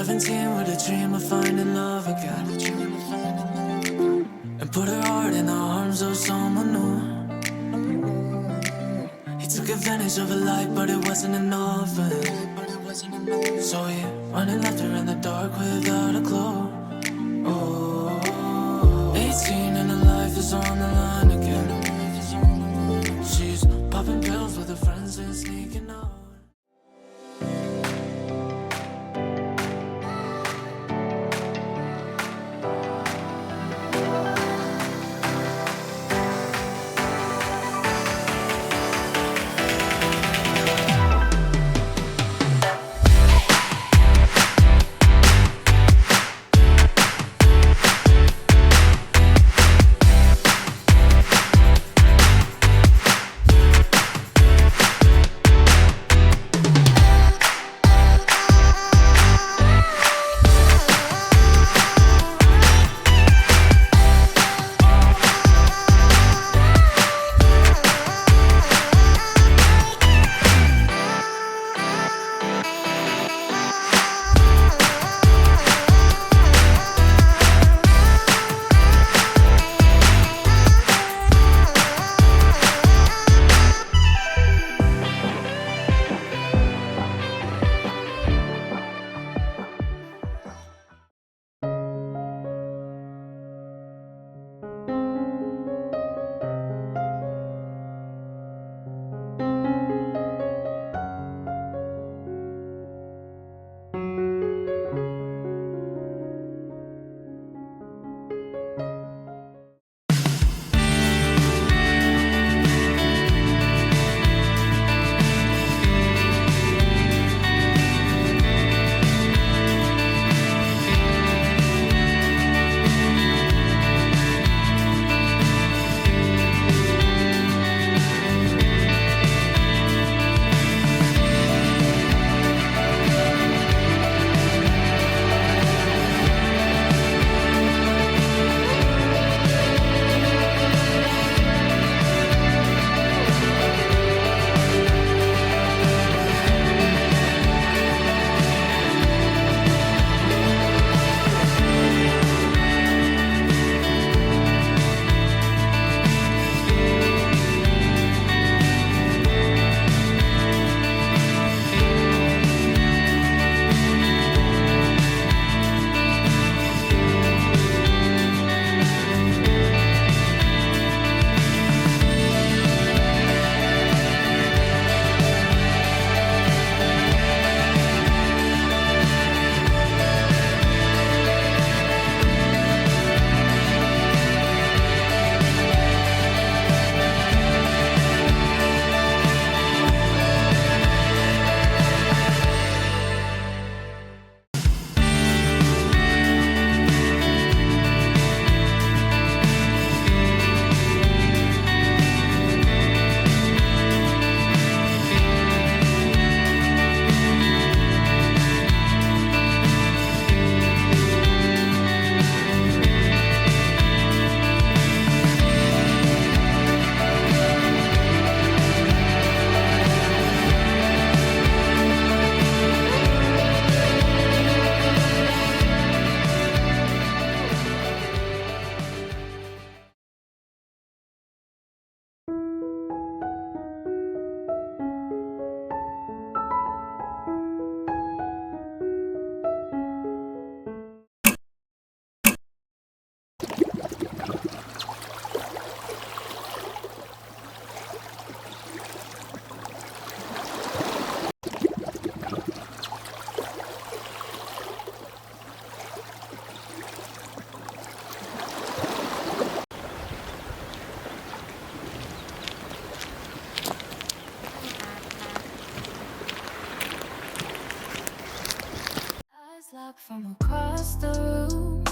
17 with a dream of finding love again, and put her heart in the arms of someone new. He took advantage of her light, but it wasn't enough. So he ran and left her in the dark without a clue. Oh, 18 and her life is on the line again. She's popping pills with her friends and sneaking out. From across the room,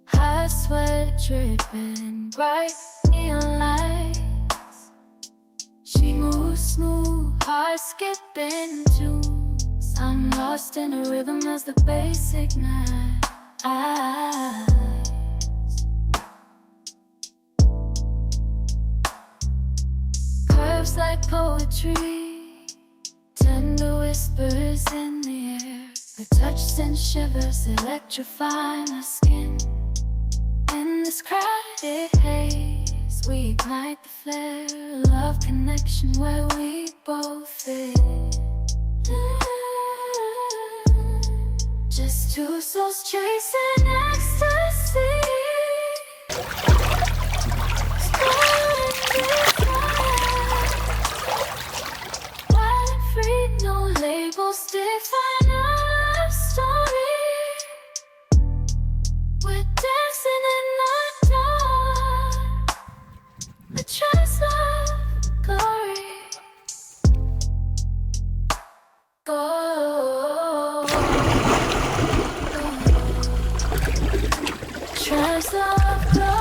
hot sweat dripping, bright neon lights. She moves smooth, heart skipping tunes. I'm lost in a rhythm as the bass ignites. Curves like poetry, tender whispers in the air. The touch sends shivers, electrify my skin. In this crowded haze, we ignite the flare. Love connection where we both fit. Just two souls chasing ecstasy. Wild free, no labels define our story. We're dancing in the dark, a trace of glory. Oh, trace of glory.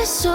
So